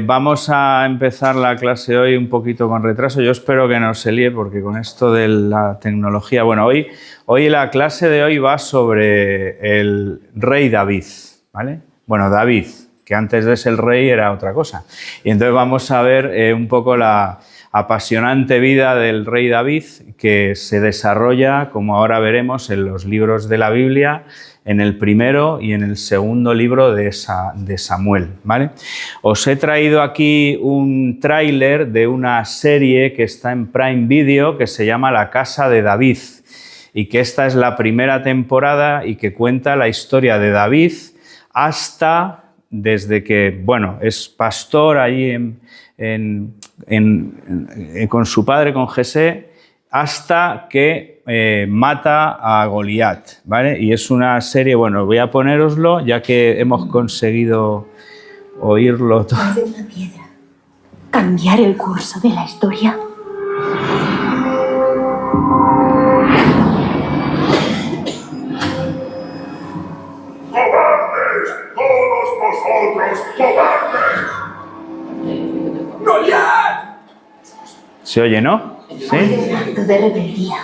Vamos a empezar la clase hoy un poquito con retraso. Yo espero que no se líe porque con esto de la tecnología... Bueno, hoy la clase de hoy va sobre el rey David, ¿vale? Bueno, David, que antes de ser el rey era otra cosa. Y entonces vamos a ver un poco la apasionante vida del rey David, que se desarrolla, como ahora veremos, en los libros de la Biblia, en el primero y en el segundo libro de Samuel, ¿vale? Os he traído aquí un tráiler de una serie que está en Prime Video que se llama La Casa de David, y que esta es la primera temporada y que cuenta la historia de David hasta desde que, bueno, es pastor ahí con su padre, con Jesé, hasta que mata a Goliat, ¿vale? Y es una serie, bueno, voy a ponéroslo ya que hemos conseguido oírlo todo. ¿Puede una piedra cambiar el curso de la historia? ¡Cobardes! ¡Todos vosotros, cobardes! ¡Goliat! ¿Se oye, no? ¿Sí? Un acto de rebeldía.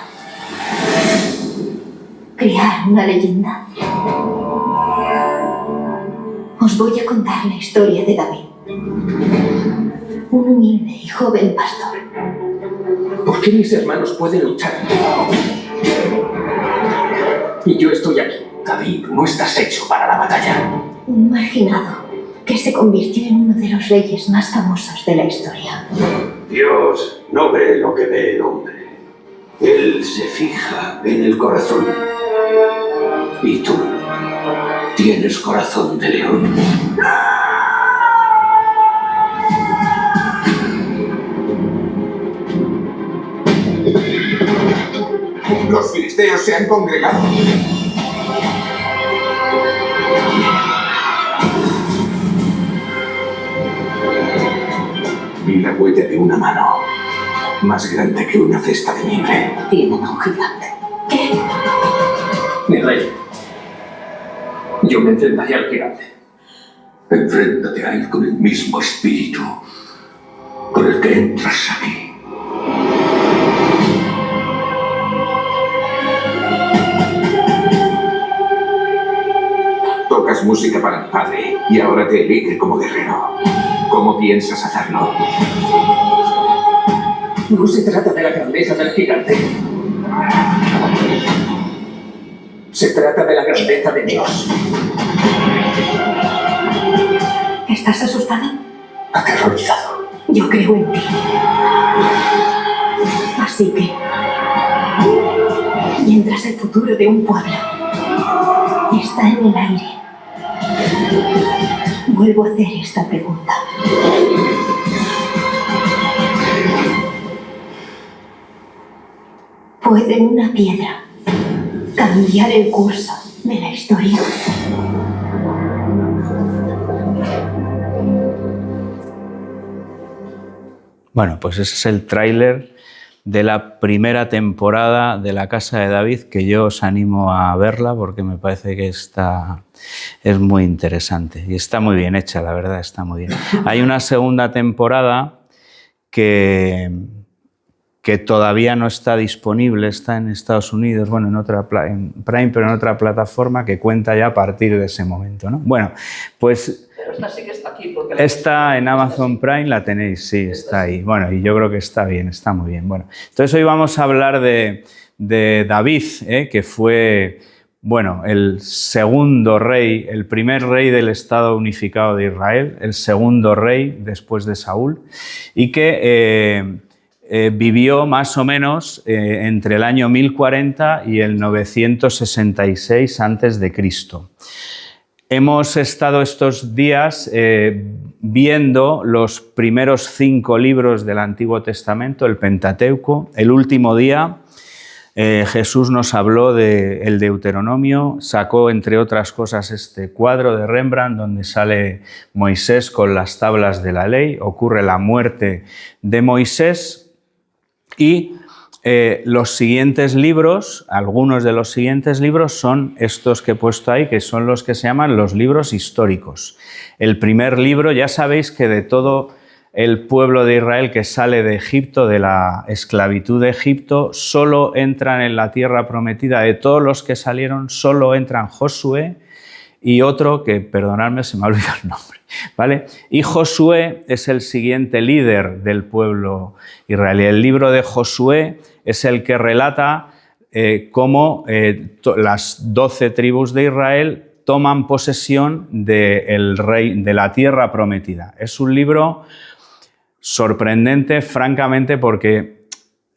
Crear una leyenda. Os voy a contar la historia de David. Un humilde y joven pastor. ¿Por qué mis hermanos pueden luchar? Y yo estoy aquí. David, no estás hecho para la batalla. Un marginado que se convirtió en uno de los reyes más famosos de la historia. Dios no ve lo que ve el hombre. Él se fija en el corazón. Y tú tienes corazón de león. Los filisteos se han congregado. Vi la huella de una mano, más grande que una cesta de nieve. Tienen a un gigante. ¿Qué? Mi rey, yo me enfrentaré al gigante. Enfréntate a él con el mismo espíritu con el que entras aquí. Tocas música para mi padre y ahora te elige como guerrero. ¿Cómo piensas hacerlo? No se trata de la grandeza del gigante. Se trata de la grandeza de Dios. ¿Estás asustado? Aterrorizado. Yo creo en ti. Así que, mientras el futuro de un pueblo está en el aire, vuelvo a hacer esta pregunta. ¿Puede una piedra cambiar el curso de la historia? Bueno, pues ese es el tráiler de la primera temporada de La Casa de David, que yo os animo a verla porque me parece que es muy interesante y está muy bien hecha, la verdad, está muy bien. Hay una segunda temporada que todavía no está disponible, está en Estados Unidos, bueno, en Prime, pero en otra plataforma que cuenta ya a partir de ese momento, ¿no? Bueno, pues... Pero esta sí que está aquí. Porque Esta en Amazon Prime la tenéis, sí, está ahí. Bueno, y yo creo que está bien, está muy bien. Bueno, entonces hoy vamos a hablar de David, que fue, bueno, el segundo rey, el primer rey del Estado unificado de Israel, el segundo rey después de Saúl, y que vivió más o menos entre el año 1040 y el 966 a.C. Hemos estado estos días viendo los primeros 5 libros del Antiguo Testamento, el Pentateuco. El último día Jesús nos habló del Deuteronomio, sacó entre otras cosas este cuadro de Rembrandt donde sale Moisés con las tablas de la ley, ocurre la muerte de Moisés y Los siguientes libros, algunos de los siguientes libros son estos que he puesto ahí, que son los que se llaman los libros históricos. El primer libro, ya sabéis que de todo el pueblo de Israel que sale de Egipto, de la esclavitud de Egipto, solo entran en la tierra prometida. De todos los que salieron, solo entran Josué y otro que, perdonadme, se me ha olvidado el nombre, ¿vale? Y Josué es el siguiente líder del pueblo israelí. El libro de Josué es el que relata cómo las 12 tribus de Israel toman posesión de la tierra prometida. Es un libro sorprendente, francamente, porque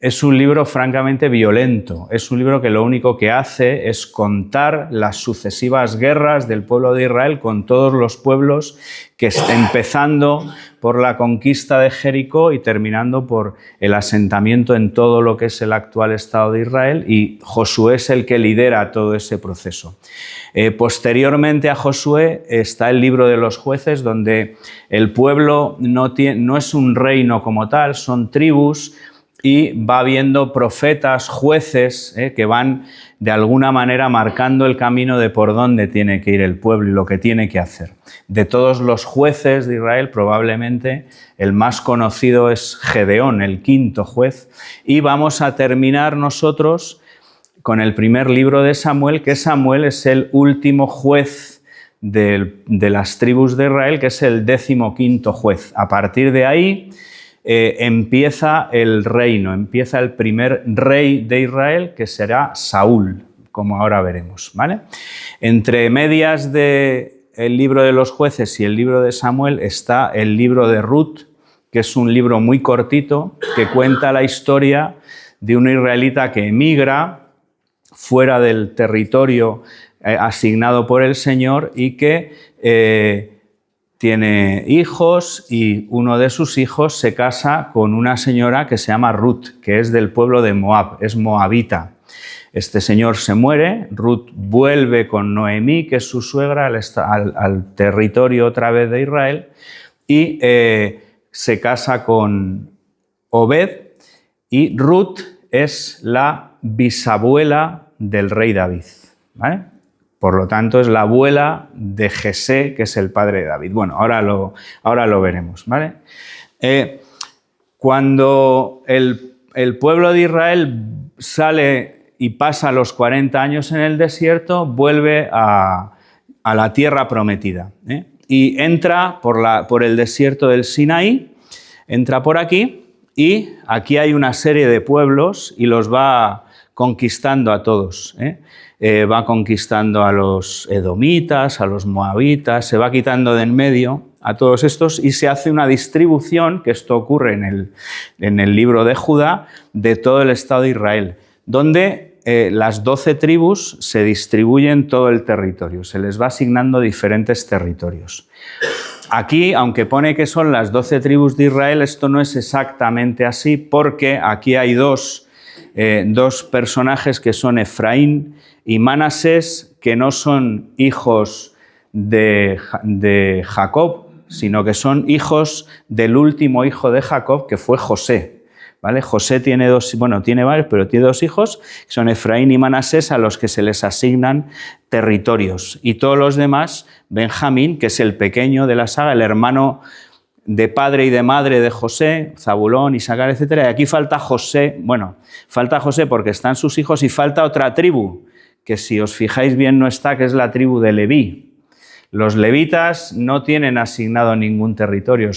es un libro francamente violento. Es un libro que lo único que hace es contar las sucesivas guerras del pueblo de Israel con todos los pueblos, que está empezando por la conquista de Jericó y terminando por el asentamiento en todo lo que es el actual Estado de Israel, y Josué es el que lidera todo ese proceso. Posteriormente a Josué está el libro de los jueces, donde el pueblo no es un reino como tal, son tribus, y va habiendo profetas, jueces, que van de alguna manera marcando el camino de por dónde tiene que ir el pueblo y lo que tiene que hacer. De todos los jueces de Israel, probablemente el más conocido es Gedeón, el quinto juez, y vamos a terminar nosotros con el primer libro de Samuel, que Samuel es el último juez de las tribus de Israel, que es el 15º juez. A partir de ahí empieza el reino, empieza el primer rey de Israel, que será Saúl, como ahora veremos, ¿vale? Entre medias del libro de los jueces y el libro de Samuel está el libro de Ruth, que es un libro muy cortito que cuenta la historia de un israelita que emigra fuera del territorio asignado por el Señor y que tiene hijos, y uno de sus hijos se casa con una señora que se llama Ruth, que es del pueblo de Moab, es moabita. Este señor se muere, Ruth vuelve con Noemí, que es su suegra, al territorio otra vez de Israel, y se casa con Obed, y Ruth es la bisabuela del rey David, ¿vale? Por lo tanto, es la abuela de Jesé, que es el padre de David. Bueno, ahora lo veremos, ¿vale? Cuando el pueblo de Israel sale y pasa los 40 años en el desierto, vuelve a la tierra prometida, y entra por el desierto del Sinaí, entra por aquí, y aquí hay una serie de pueblos y los va conquistando a todos, va conquistando a los edomitas, a los moabitas, se va quitando de en medio a todos estos y se hace una distribución, que esto ocurre en el libro de Judá, de todo el Estado de Israel, donde las 12 tribus se distribuyen todo el territorio, se les va asignando diferentes territorios. Aquí, aunque pone que son las 12 tribus de Israel, esto no es exactamente así, porque aquí hay dos personajes que son Efraín y Manasés, que no son hijos de Jacob, sino que son hijos del último hijo de Jacob, que fue José, ¿vale? José tiene tiene varios, pero tiene dos hijos, que son Efraín y Manasés, a los que se les asignan territorios. Y todos los demás, Benjamín, que es el pequeño de la saga, el hermano de padre y de madre de José, Zabulón, Isaacar, etc. Y aquí falta José, falta José porque están sus hijos, y falta otra tribu, que si os fijáis bien no está, que es la tribu de Leví. Los levitas no tienen asignado ningún territorio,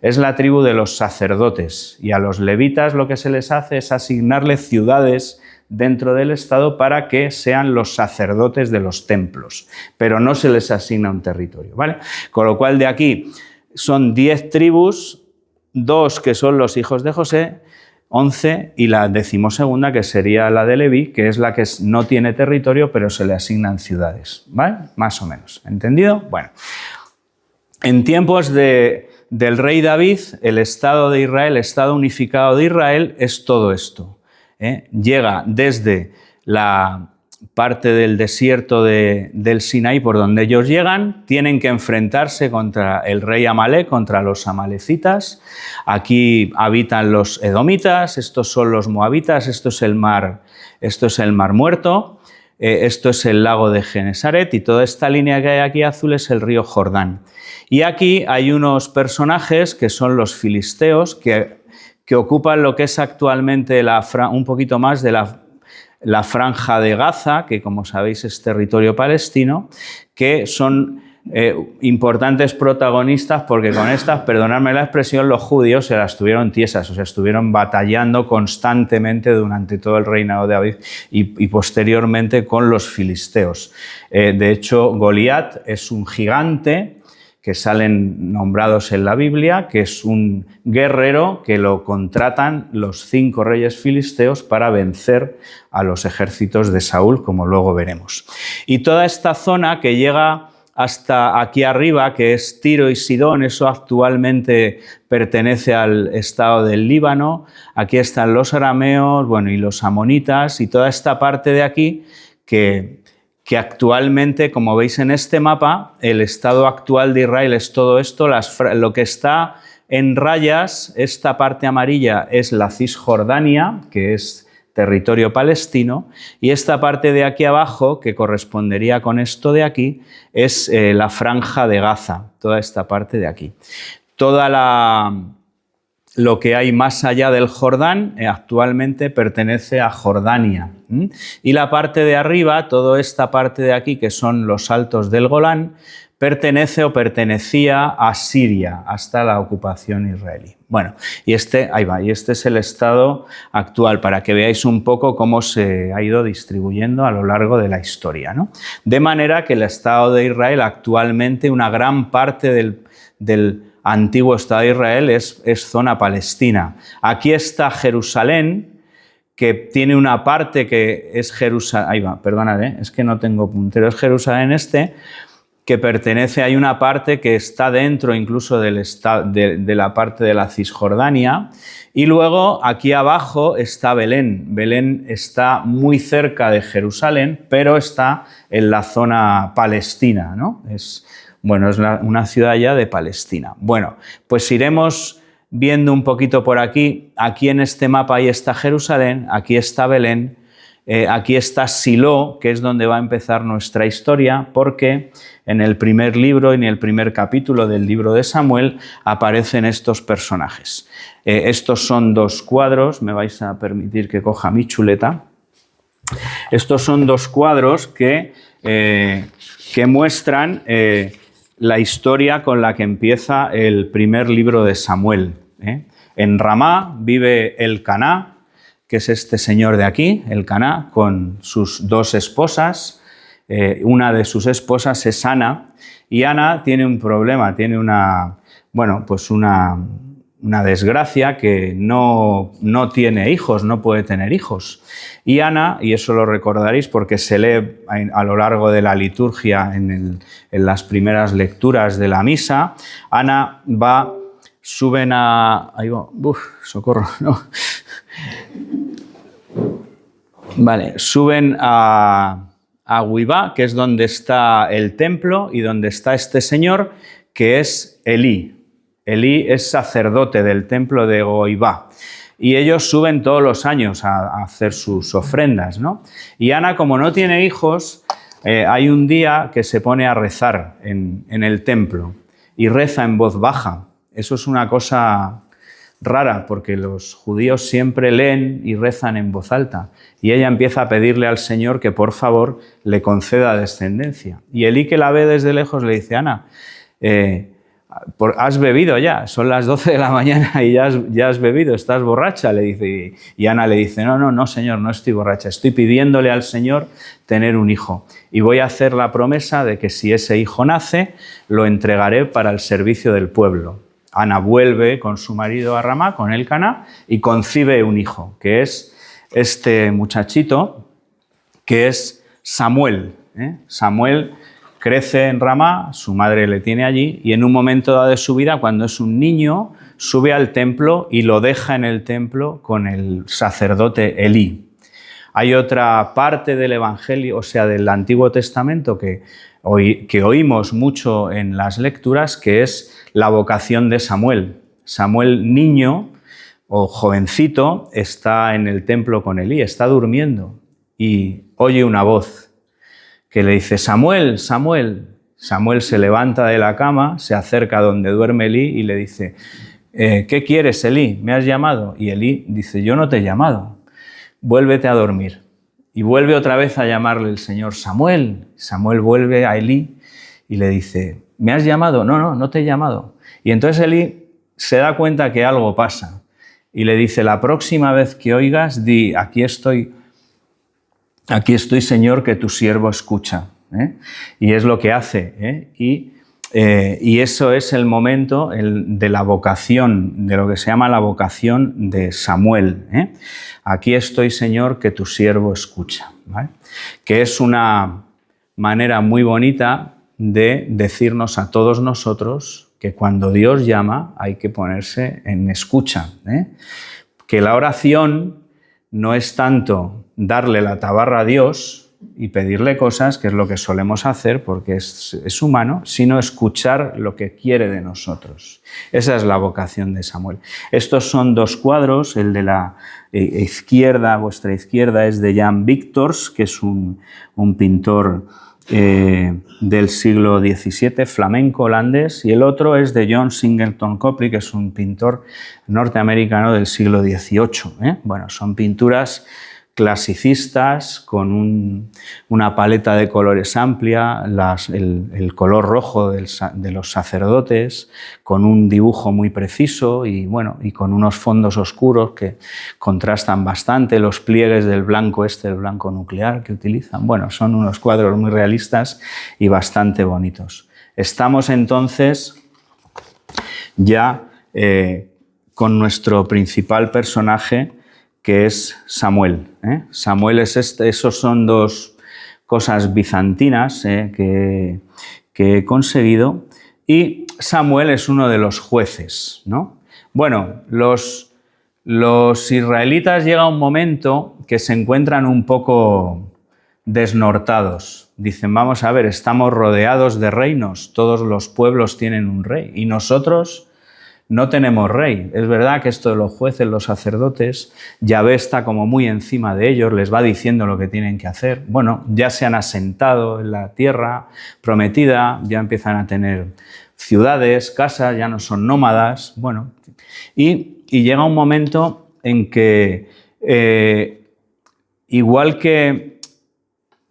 es la tribu de los sacerdotes, y a los levitas lo que se les hace es asignarles ciudades dentro del Estado para que sean los sacerdotes de los templos, pero no se les asigna un territorio, ¿vale? Con lo cual de aquí son 10 tribus, 2 que son los hijos de José, 11, y la 12ª, que sería la de Leví, que es la que no tiene territorio, pero se le asignan ciudades, ¿vale? Más o menos, ¿entendido? Bueno, en tiempos del rey David, el Estado de Israel, el Estado unificado de Israel, es todo esto, Llega desde la parte del desierto del Sinaí por donde ellos llegan, tienen que enfrentarse contra el rey Amalek, contra los amalecitas. Aquí habitan los edomitas, estos son los moabitas, esto es el mar Muerto, esto es el lago de Genesaret y toda esta línea que hay aquí azul es el río Jordán. Y aquí hay unos personajes que son los filisteos que ocupan lo que es actualmente un poquito más de la franja de Gaza, que como sabéis es territorio palestino, que son importantes protagonistas porque con estas, perdonadme la expresión, los judíos se las tuvieron tiesas, o sea, estuvieron batallando constantemente durante todo el reinado de David y posteriormente con los filisteos. De hecho, Goliat es un gigante que salen nombrados en la Biblia, que es un guerrero que lo contratan los 5 reyes filisteos para vencer a los ejércitos de Saúl, como luego veremos. Y toda esta zona que llega hasta aquí arriba, que es Tiro y Sidón, eso actualmente pertenece al estado del Líbano. Aquí están los arameos, bueno, y los amonitas, y toda esta parte de aquí que actualmente, como veis en este mapa, el estado actual de Israel es todo esto, lo que está en rayas, esta parte amarilla es la Cisjordania, que es territorio palestino, y esta parte de aquí abajo, que correspondería con esto de aquí, es la franja de Gaza, toda esta parte de aquí. Lo que hay más allá del Jordán actualmente pertenece a Jordania. Y la parte de arriba, toda esta parte de aquí, que son los altos del Golán, pertenece o pertenecía a Siria hasta la ocupación israelí. Bueno, ahí va, y este es el estado actual, para que veáis un poco cómo se ha ido distribuyendo a lo largo de la historia, ¿no? De manera que el estado de Israel actualmente, una gran parte del antiguo Estado de Israel es zona palestina. Aquí está Jerusalén, que tiene una parte que es Jerusalén, ahí va, perdonad, es que no tengo puntero, es Jerusalén que pertenece, hay una parte que está dentro incluso de la parte de la Cisjordania, y luego aquí abajo está Belén. Belén está muy cerca de Jerusalén, pero está en la zona palestina, ¿no? Es una ciudad ya de Palestina. Bueno, pues iremos viendo un poquito por aquí. Aquí en este mapa ahí está Jerusalén, aquí está Belén, aquí está Silo, que es donde va a empezar nuestra historia, porque en el primer libro y en el primer capítulo del libro de Samuel aparecen estos personajes. Estos son 2 cuadros, me vais a permitir que coja mi chuleta. Estos son 2 cuadros que muestran la historia con la que empieza el primer libro de Samuel. En Ramá vive Elcaná, que es este señor de aquí, Elcaná, con sus 2 esposas. Una de sus esposas es Ana, y Ana tiene un problema, tiene una desgracia, que no tiene hijos, no puede tener hijos. Y Ana, y eso lo recordaréis porque se lee a lo largo de la liturgia en las primeras lecturas de la misa, Ana suben a... Ahí va, socorro, no. Vale, suben a Guibá, que es donde está el templo y donde está este señor, que es Elí. Elí es sacerdote del templo de Goibá. Y ellos suben todos los años a hacer sus ofrendas, ¿no? Y Ana, como no tiene hijos, hay un día que se pone a rezar en el templo y reza en voz baja. Eso es una cosa rara, porque los judíos siempre leen y rezan en voz alta. Y ella empieza a pedirle al Señor que por favor le conceda descendencia. Y Elí, que la ve desde lejos, le dice: Ana, has bebido ya, son las 12 de la mañana y ya has bebido, estás borracha, le dice. Y Ana le dice: no, Señor, no estoy borracha, estoy pidiéndole al Señor tener un hijo. Y voy a hacer la promesa de que si ese hijo nace, lo entregaré para el servicio del pueblo. Ana vuelve con su marido a Ramá, con Elcaná, y concibe un hijo, que es este muchachito, que es Samuel. Samuel crece en Ramá, su madre le tiene allí, y en un momento dado de su vida, cuando es un niño, sube al templo y lo deja en el templo con el sacerdote Elí. Hay otra parte del Evangelio, o sea, del Antiguo Testamento que oímos mucho en las lecturas, que es la vocación de Samuel. Samuel, niño o jovencito, está en el templo con Elí, está durmiendo y oye una voz que le dice: Samuel, Samuel. Samuel se levanta de la cama, se acerca donde duerme Elí y le dice: ¿qué quieres, Elí? ¿Me has llamado? Y Elí dice: yo no te he llamado, vuélvete a dormir. Y vuelve otra vez a llamarle el Señor: Samuel. Samuel vuelve a Elí y le dice: ¿me has llamado? No, no te he llamado. Y entonces Elí se da cuenta que algo pasa y le dice: la próxima vez que oigas, di: aquí estoy, Señor, que tu siervo escucha. Y es lo que hace. Y eso es el momento de la vocación, de lo que se llama la vocación de Samuel. Aquí estoy, Señor, que tu siervo escucha. ¿Vale? Que es una manera muy bonita de decirnos a todos nosotros que cuando Dios llama hay que ponerse en escucha. Que la oración no es tanto darle la tabarra a Dios y pedirle cosas, que es lo que solemos hacer porque es humano, sino escuchar lo que quiere de nosotros. Esa es la vocación de Samuel. Estos son dos cuadros, el de la izquierda, vuestra izquierda, es de Jan Victors, que es un pintor del siglo XVII, flamenco holandés, y el otro es de John Singleton Copley, que es un pintor norteamericano del siglo XVIII. Bueno, son pinturas clasicistas, con una paleta de colores amplia, el color rojo de los sacerdotes, con un dibujo muy preciso y con unos fondos oscuros que contrastan bastante, los pliegues del blanco el blanco nuclear que utilizan. Bueno, son unos cuadros muy realistas y bastante bonitos. Estamos entonces ya con nuestro principal personaje, que es Samuel. Samuel es esos son dos cosas bizantinas que he conseguido, y Samuel es uno de los jueces, ¿no? Bueno, los israelitas llega un momento que se encuentran un poco desnortados. Dicen: vamos a ver, estamos rodeados de reinos, todos los pueblos tienen un rey y nosotros no tenemos rey. Es verdad que esto de los jueces, los sacerdotes, Yahvé está como muy encima de ellos, les va diciendo lo que tienen que hacer. Bueno, ya se han asentado en la tierra prometida, ya empiezan a tener ciudades, casas, ya no son nómadas. Bueno, y llega un momento en que, igual que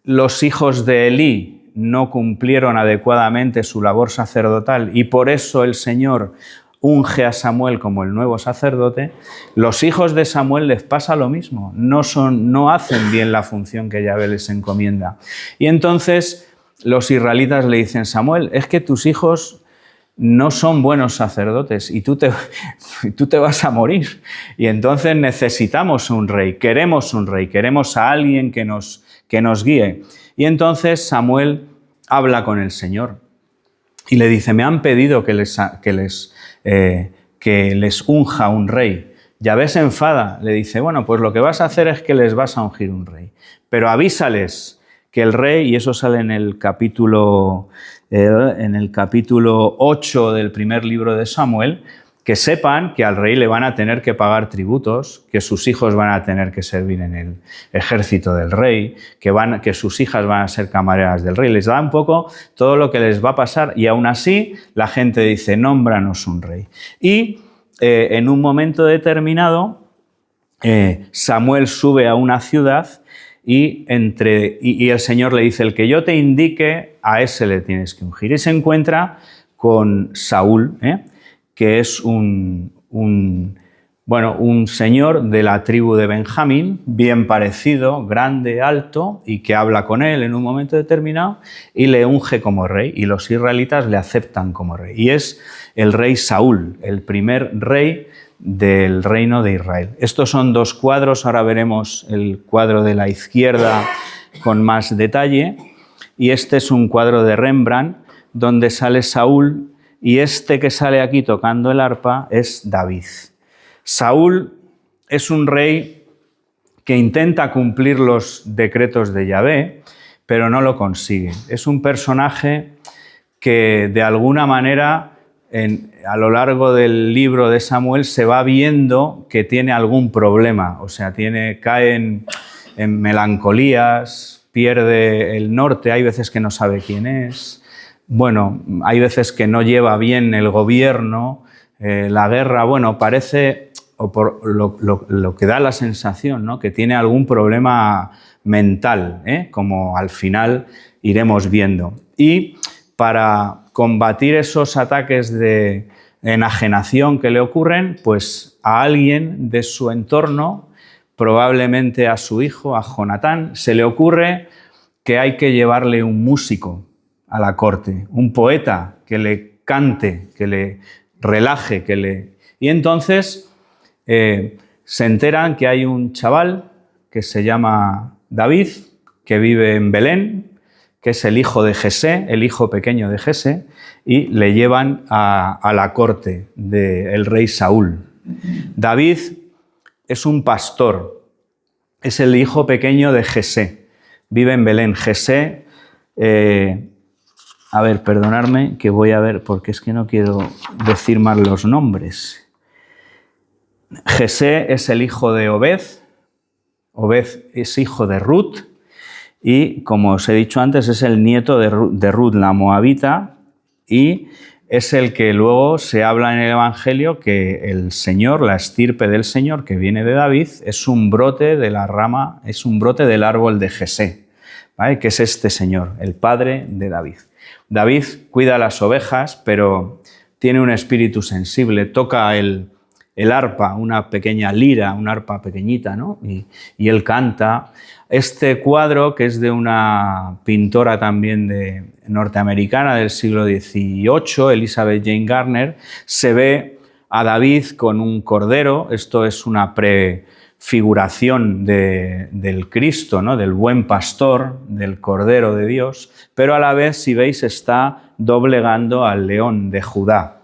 los hijos de Elí no cumplieron adecuadamente su labor sacerdotal y por eso el Señor unge a Samuel como el nuevo sacerdote, los hijos de Samuel les pasa lo mismo, no hacen bien la función que Yahvé les encomienda. Y entonces los israelitas le dicen: Samuel, es que tus hijos no son buenos sacerdotes y tú te vas a morir. Y entonces necesitamos un rey, queremos a alguien que nos guíe. Y entonces Samuel habla con el Señor y le dice: me han pedido que les unja un rey. Yahvé se enfada, le dice: bueno, pues lo que vas a hacer es que les vas a ungir un rey, pero avísales que el rey, y eso sale en el capítulo 8 del primer libro de Samuel, que sepan que al rey le van a tener que pagar tributos, que sus hijos van a tener que servir en el ejército del rey, que sus hijas van a ser camareras del rey. Les da un poco todo lo que les va a pasar y aún así la gente dice: nómbranos un rey. Y en un momento determinado Samuel sube a una ciudad y el Señor le dice: el que yo te indique, a ese le tienes que ungir. Y se encuentra con Saúl, que es un señor de la tribu de Benjamín, bien parecido, grande, alto, y que habla con él en un momento determinado y le unge como rey, y los israelitas le aceptan como rey. Y es el rey Saúl, el primer rey del reino de Israel. Estos son dos cuadros, ahora veremos el cuadro de la izquierda con más detalle, y este es un cuadro de Rembrandt donde sale Saúl, y este que sale aquí tocando el arpa es David. Saúl es un rey que intenta cumplir los decretos de Yahvé, pero no lo consigue. Es un personaje que de alguna manera a lo largo del libro de Samuel se va viendo que tiene algún problema, o sea, cae en melancolías, pierde el norte, hay veces que no sabe quién es, bueno, hay veces que no lleva bien el gobierno, la guerra, bueno, parece, o por lo que da la sensación, ¿no?, que tiene algún problema mental, como al final iremos viendo. Y para combatir esos ataques de enajenación que le ocurren, pues a alguien de su entorno, probablemente a su hijo, a Jonatán, se le ocurre que hay que llevarle un músico a la corte, un poeta que le cante, que le relaje, Y entonces se enteran que hay un chaval que se llama David, que vive en Belén, que es el hijo de Jesé, el hijo pequeño de Jesé, y le llevan a la corte del rey Saúl. David es un pastor, es el hijo pequeño de Jesé, vive en Belén. Jesé, a ver, perdonadme que voy a ver, porque es que no quiero decir mal los nombres. Jesé es el hijo de Obed, Obed es hijo de Ruth, y como os he dicho antes, es el nieto de Ruth, la moabita, y es el que luego se habla en el Evangelio que el Señor, la estirpe del Señor que viene de David, es un brote de la rama, es un brote del árbol de Jesé, ¿vale?, que es este Señor, el padre de David. David cuida las ovejas, pero tiene un espíritu sensible, toca el arpa, una pequeña lira, una arpa pequeñita, ¿no? Y él canta. Este cuadro, que es de una pintora también norteamericana del siglo XVIII, Elizabeth Jane Garner, se ve a David con un cordero. Esto es una prefiguración del Cristo, ¿no?, del buen pastor, del Cordero de Dios, pero a la vez, si veis, está doblegando al león de Judá.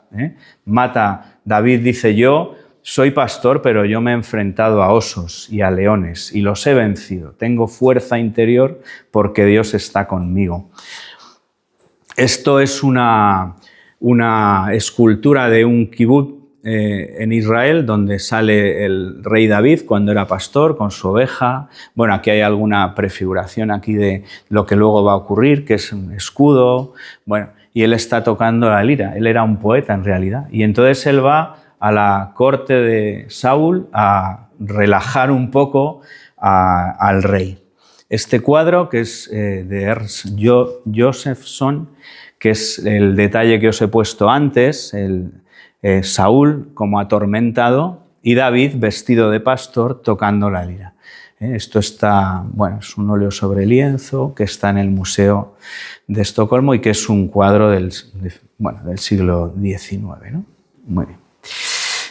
David dice: yo soy pastor, pero yo me he enfrentado a osos y a leones y los he vencido. Tengo fuerza interior porque Dios está conmigo. Esto es una escultura de un kibutz en Israel, donde sale el rey David cuando era pastor con su oveja. Bueno, aquí hay alguna prefiguración aquí de lo que luego va a ocurrir, que es un escudo. Bueno, y él está tocando la lira. Él era un poeta en realidad. Y entonces él va a la corte de Saúl a relajar un poco al rey. Este cuadro, que es de Ernst Josephson, que es el detalle que os he puesto antes, Saúl como atormentado y David vestido de pastor tocando la lira. Esto está, bueno, es un óleo sobre lienzo que está en el Museo de Estocolmo y que es un cuadro del siglo XIX, ¿no? Muy bien.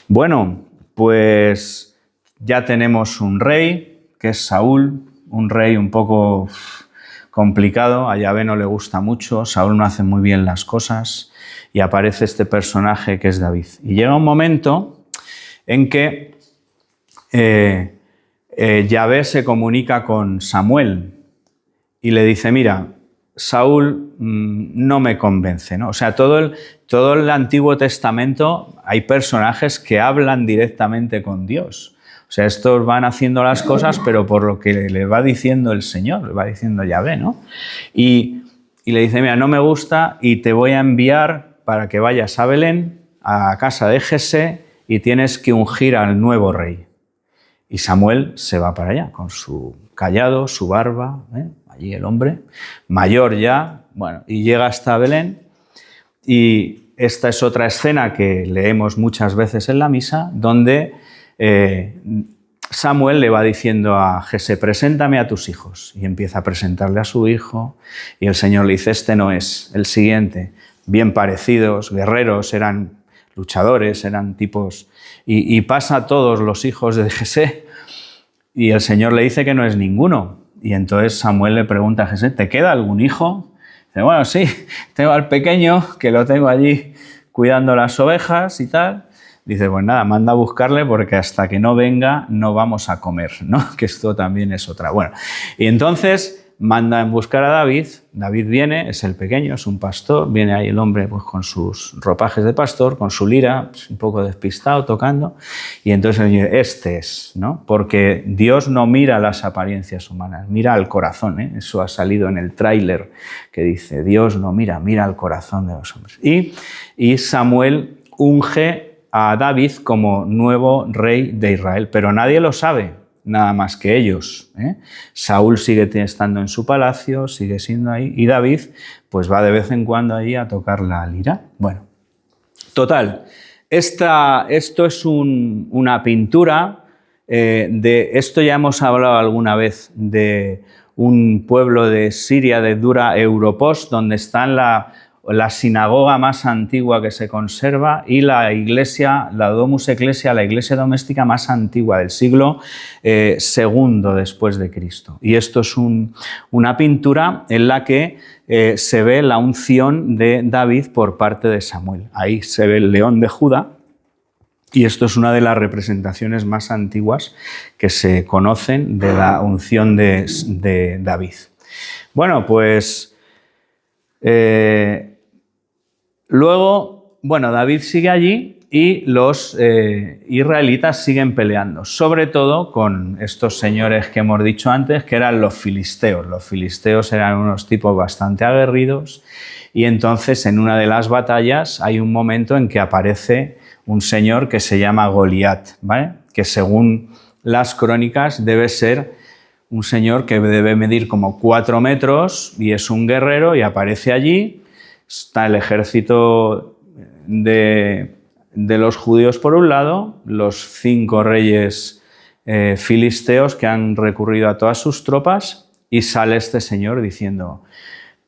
Bueno, pues ya tenemos un rey, que es Saúl, un rey un poco complicado, a Yahvé no le gusta mucho, Saúl no hace muy bien las cosas y aparece este personaje que es David. Y llega un momento en que Yahvé se comunica con Samuel y le dice: mira, Saúl no me convence, ¿no? O sea, todo el Antiguo Testamento hay personajes que hablan directamente con Dios. O sea, estos van haciendo las cosas, pero por lo que le va diciendo el Señor, le va diciendo Yahvé, ¿no? Y le dice: mira, no me gusta y te voy a enviar para que vayas a Belén, a casa de Jesé, y tienes que ungir al nuevo rey. Y Samuel se va para allá con su cayado, su barba, allí el hombre, mayor ya, bueno, y llega hasta Belén. Y esta es otra escena que leemos muchas veces en la misa, donde Samuel le va diciendo a Jesé: preséntame a tus hijos. Y empieza a presentarle a su hijo, y el Señor le dice: este no es, el siguiente. Bien parecidos, guerreros, eran luchadores, eran tipos... Y pasa a todos los hijos de Jesé, y el Señor le dice que no es ninguno. Y entonces Samuel le pregunta a Jesé: ¿te queda algún hijo? Dice: bueno, sí, tengo al pequeño, que lo tengo allí cuidando las ovejas y tal. dice, pues nada, manda a buscarle porque hasta que no venga no vamos a comer, ¿no? Que esto también es otra. Bueno, y entonces manda a buscar a David. David viene, es el pequeño, es un pastor, viene ahí el hombre pues, con sus ropajes de pastor, con su lira, pues, un poco despistado, tocando, y entonces él dice, este es, ¿no? Porque Dios no mira las apariencias humanas, mira al corazón, ¿eh? Eso ha salido en el tráiler que dice, Dios no mira, mira al corazón de los hombres. Y Samuel unge a David como nuevo rey de Israel, pero nadie lo sabe, nada más que ellos, ¿eh? Saúl sigue estando en su palacio, sigue siendo ahí, y David pues va de vez en cuando ahí a tocar la lira. Bueno, total, esto es una pintura de... Esto ya hemos hablado alguna vez de un pueblo de Siria, de Dura Europos, donde está la sinagoga más antigua que se conserva y la iglesia, la Domus Ecclesia, la iglesia doméstica más antigua del siglo II después de Cristo. Y esto es una pintura en la que se ve la unción de David por parte de Samuel. Ahí se ve el león de Judá y esto es una de las representaciones más antiguas que se conocen de la unción de David. Bueno, pues... Luego, bueno, David sigue allí y los israelitas siguen peleando, sobre todo con estos señores que hemos dicho antes, que eran los filisteos. Los filisteos eran unos tipos bastante aguerridos y entonces en una de las batallas hay un momento en que aparece un señor que se llama Goliat, ¿vale? Que según las crónicas debe ser un señor que debe medir como 4 metros y es un guerrero y aparece allí. Está el ejército de los judíos por un lado, los 5 reyes filisteos que han recurrido a todas sus tropas y sale este señor diciendo,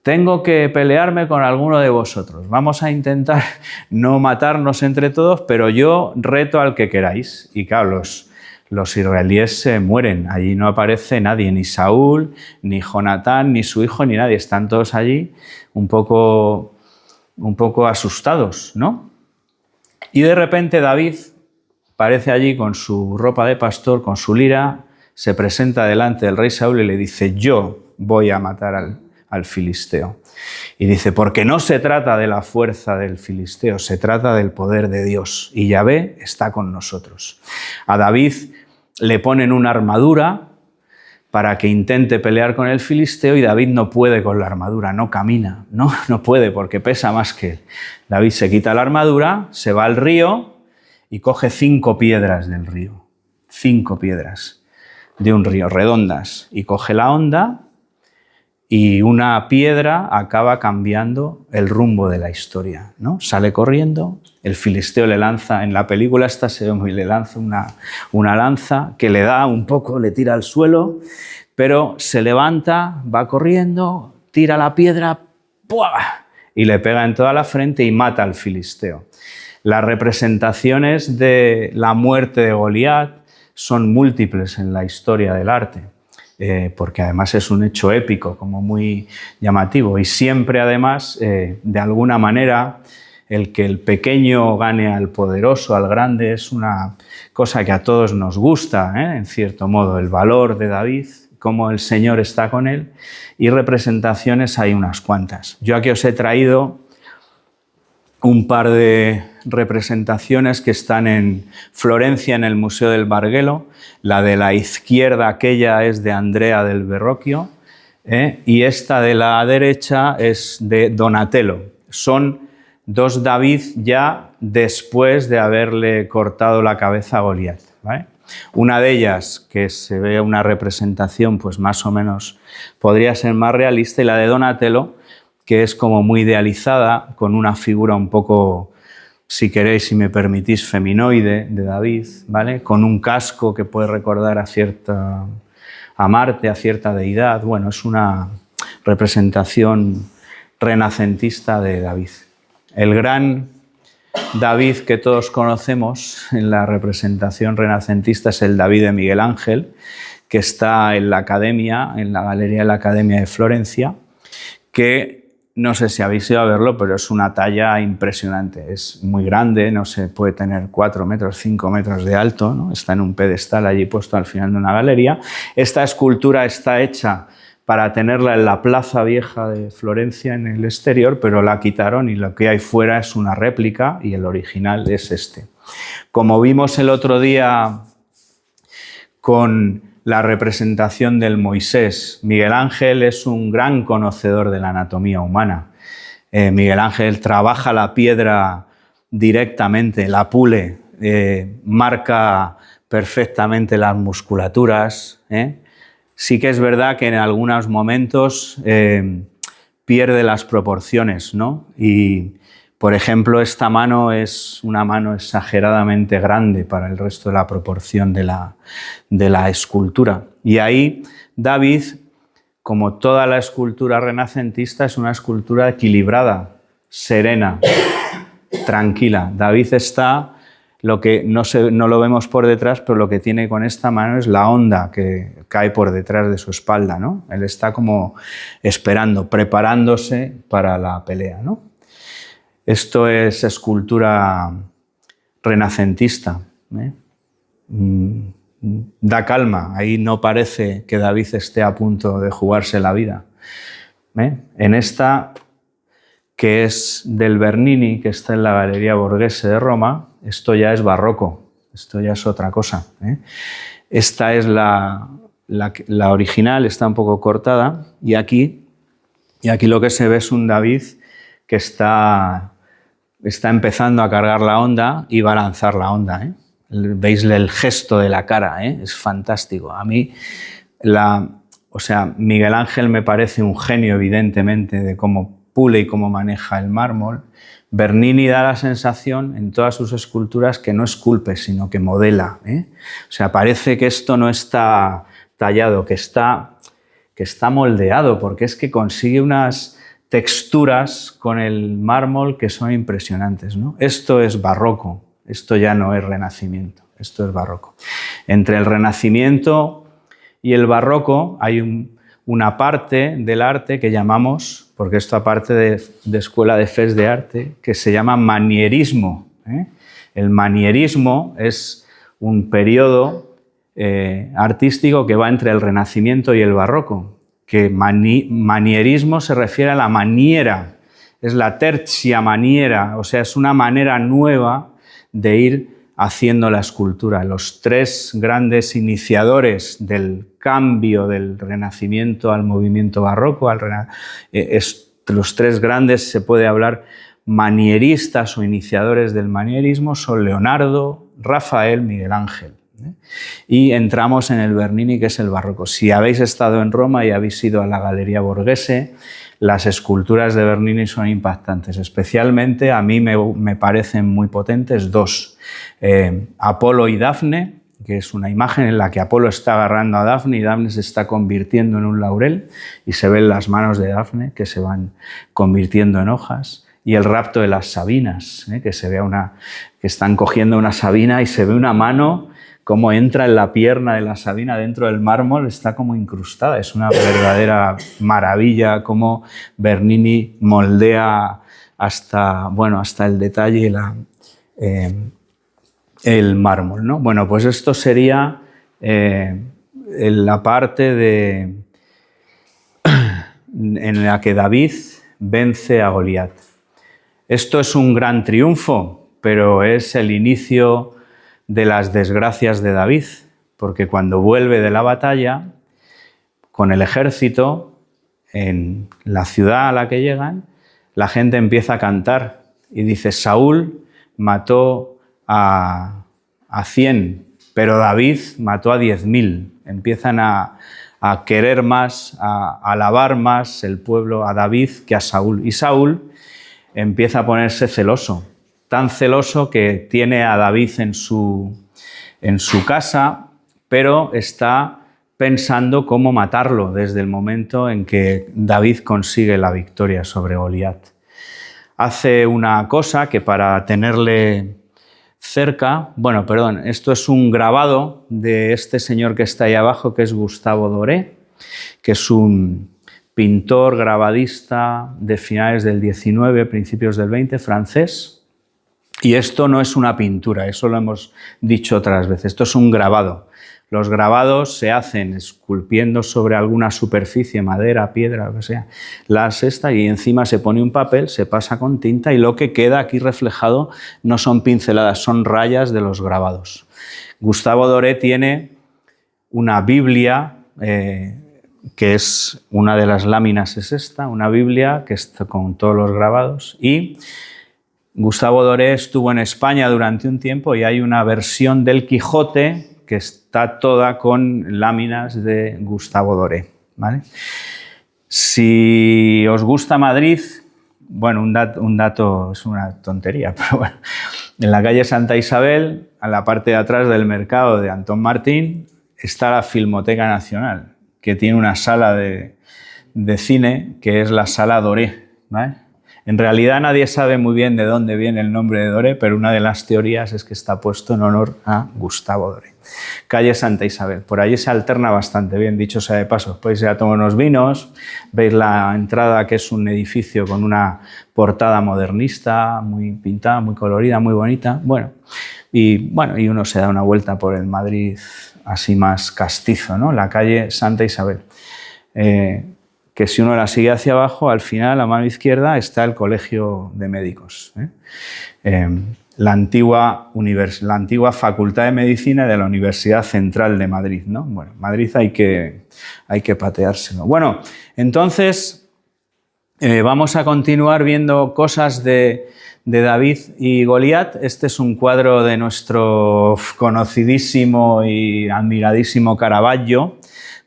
tengo que pelearme con alguno de vosotros, vamos a intentar no matarnos entre todos, pero yo reto al que queráis. Y claro, los israelíes se mueren, allí no aparece nadie, ni Saúl, ni Jonatán, ni su hijo, ni nadie, están todos allí un poco asustados, ¿no? Y de repente David aparece allí con su ropa de pastor, con su lira, se presenta delante del rey Saúl y le dice, yo voy a matar al filisteo. Y dice, porque no se trata de la fuerza del filisteo, se trata del poder de Dios. Y Yahvé está con nosotros. A David le ponen una armadura para que intente pelear con el filisteo y David no puede con la armadura, no camina, no puede porque pesa más que él. David se quita la armadura, se va al río y coge 5 piedras del río, 5 piedras de un río redondas y coge la honda y una piedra acaba cambiando el rumbo de la historia, ¿no? Sale corriendo, el filisteo le lanza, en la película esta se ve muy, le lanza una lanza que le da un poco, le tira al suelo, pero se levanta, va corriendo, tira la piedra, ¡puah!, y le pega en toda la frente y mata al filisteo. Las representaciones de la muerte de Goliat son múltiples en la historia del arte. Porque además es un hecho épico, como muy llamativo, y siempre además, de alguna manera, el que el pequeño gane al poderoso, al grande, es una cosa que a todos nos gusta, en cierto modo, el valor de David, cómo el Señor está con él, y representaciones hay unas cuantas. Yo aquí os he traído un par de representaciones que están en Florencia, en el Museo del Bargello. La de la izquierda, aquella, es de Andrea del Verrocchio, y esta de la derecha es de Donatello. Son 2 David ya después de haberle cortado la cabeza a Goliat, ¿vale? Una de ellas, que se ve una representación pues más o menos, podría ser más realista, y la de Donatello, que es como muy idealizada, con una figura un poco, si queréis, si me permitís, feminoide de David, ¿vale? Con un casco que puede recordar a Marte, a cierta deidad. Bueno, es una representación renacentista de David. El gran David que todos conocemos en la representación renacentista es el David de Miguel Ángel, que está en la Academia, en la Galería de la Academia de Florencia, que No sé si habéis ido a verlo, pero es una talla impresionante. Es muy grande, no sé, puede tener 4 metros, 5 metros de alto, ¿no? Está en un pedestal allí puesto al final de una galería. Esta escultura está hecha para tenerla en la Plaza Vieja de Florencia, en el exterior, pero la quitaron y lo que hay fuera es una réplica y el original es este. Como vimos el otro día con la representación del Moisés, Miguel Ángel es un gran conocedor de la anatomía humana. Miguel Ángel trabaja la piedra directamente, la pule, marca perfectamente las musculaturas. Sí que es verdad que en algunos momentos pierde las proporciones, ¿no? Y, por ejemplo, esta mano es una mano exageradamente grande para el resto de la proporción de la escultura. Y ahí David, como toda la escultura renacentista, es una escultura equilibrada, serena, tranquila. David está, lo que no lo vemos por detrás, pero lo que tiene con esta mano es la onda que cae por detrás de su espalda, ¿no? Él está como esperando, preparándose para la pelea, ¿no? Esto es escultura renacentista. Da calma, ahí no parece que David esté a punto de jugarse la vida. En esta, que es del Bernini, que está en la Galería Borghese de Roma, esto ya es barroco, esto ya es otra cosa. Esta es la original, está un poco cortada, y aquí lo que se ve es un David que está empezando a cargar la onda y va a lanzar la onda. Veis el gesto de la cara, es fantástico. A mí, Miguel Ángel me parece un genio, evidentemente, de cómo pule y cómo maneja el mármol. Bernini da la sensación en todas sus esculturas que no esculpe, sino que modela. O sea, parece que esto no está tallado, que está moldeado, porque es que consigue unas texturas con el mármol que son impresionantes, ¿no? Esto es barroco, esto ya no es renacimiento, esto es barroco. Entre el renacimiento y el barroco hay una parte del arte que llamamos, porque esto aparte de Escuela de Fes de Arte, que se llama manierismo. El manierismo es un periodo artístico que va entre el renacimiento y el barroco, que manierismo se refiere a la maniera, es la tercia maniera, o sea, es una manera nueva de ir haciendo la escultura. Los tres grandes iniciadores del cambio del Renacimiento al movimiento barroco, los tres grandes, se puede hablar, manieristas o iniciadores del manierismo, son Leonardo, Rafael, Miguel Ángel. Y entramos en el Bernini, que es el barroco. Si habéis estado en Roma y habéis ido a la Galería Borghese, las esculturas de Bernini son impactantes. Especialmente a mí me parecen muy potentes dos. Apolo y Dafne, que es una imagen en la que Apolo está agarrando a Dafne y Dafne se está convirtiendo en un laurel y se ven las manos de Dafne que se van convirtiendo en hojas. Y el rapto de las sabinas, que se ve que están cogiendo una sabina y se ve una mano cómo entra en la pierna de la sabina dentro del mármol, está como incrustada. Es una verdadera maravilla cómo Bernini moldea hasta el detalle el mármol, ¿no? Bueno, pues esto sería la parte en la que David vence a Goliat. Esto es un gran triunfo, pero es el inicio de las desgracias de David, porque cuando vuelve de la batalla con el ejército, en la ciudad a la que llegan, la gente empieza a cantar y dice: Saúl mató a 100, pero David mató a 10.000. Empiezan a querer más, a alabar más el pueblo a David que a Saúl. Y Saúl empieza a ponerse celoso, tan celoso que tiene a David en su casa, pero está pensando cómo matarlo desde el momento en que David consigue la victoria sobre Goliat. Hace una cosa que para tenerle cerca, esto es un grabado de este señor que está ahí abajo, que es Gustavo Doré, que es un pintor, grabadista de finales del 19, principios del 20, francés. Y esto no es una pintura, eso lo hemos dicho otras veces, esto es un grabado. Los grabados se hacen esculpiendo sobre alguna superficie, madera, piedra, lo que sea, y encima se pone un papel, se pasa con tinta y lo que queda aquí reflejado no son pinceladas, son rayas de los grabados. Gustave Doré tiene una Biblia, que es una de las láminas, es esta, una Biblia que está con todos los grabados, y Gustave Doré estuvo en España durante un tiempo y hay una versión del Quijote que está toda con láminas de Gustave Doré, ¿vale? Si os gusta Madrid, bueno, un dato es una tontería, pero bueno, en la calle Santa Isabel, a la parte de atrás del mercado de Antón Martín, está la Filmoteca Nacional, que tiene una sala de cine que es la Sala Doré, ¿vale? En realidad nadie sabe muy bien de dónde viene el nombre de Doré, pero una de las teorías es que está puesto en honor a Gustave Doré. Calle Santa Isabel, por allí se alterna bastante bien, dicho sea de paso. Podéis ir a tomar unos vinos, veis la entrada, que es un edificio con una portada modernista, muy pintada, muy colorida, muy bonita. Y uno se da una vuelta por el Madrid así más castizo, ¿no? La calle Santa Isabel. Que si uno la sigue hacia abajo, al final, a mano izquierda, está el Colegio de Médicos. La antigua Facultad de Medicina de la Universidad Central de Madrid, ¿no? Bueno, Madrid hay que pateárselo. Bueno, entonces vamos a continuar viendo cosas de David y Goliat. Este es un cuadro de nuestro conocidísimo y admiradísimo Caravaggio,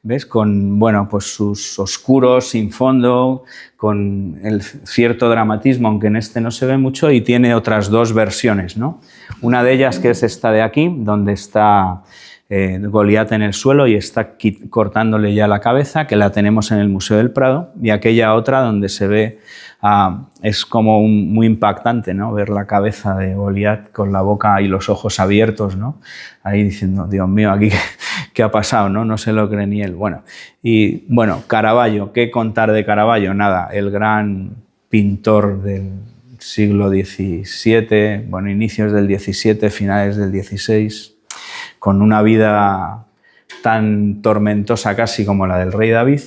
¿ves? Con pues sus oscuros, sin fondo, con el cierto dramatismo, aunque en este no se ve mucho, y tiene otras dos versiones, ¿no? Una de ellas que es esta de aquí, donde está Goliat en el suelo y está cortándole ya la cabeza, que la tenemos en el Museo del Prado, y aquella otra donde se ve, es como muy impactante, ¿no? Ver la cabeza de Goliat con la boca y los ojos abiertos, ¿no? Ahí diciendo, Dios mío, aquí qué ha pasado, ¿no? No se lo cree ni él. Caravaggio, ¿qué contar de Caravaggio? Nada, el gran pintor del siglo XVII, inicios del XVII, finales del XVI, con una vida tan tormentosa casi como la del rey David,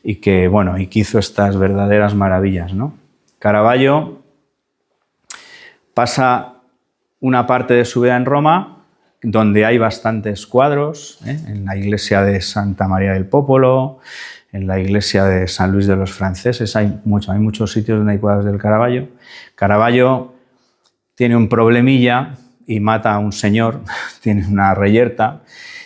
y que hizo estas verdaderas maravillas, ¿no? Caravaggio pasa una parte de su vida en Roma, donde hay bastantes cuadros, en la iglesia de Santa María del Popolo, en la iglesia de San Luis de los Franceses, hay muchos sitios donde hay cuadros del Caravaggio. Caravaggio tiene un problemilla y mata a un señor, tiene una reyerta,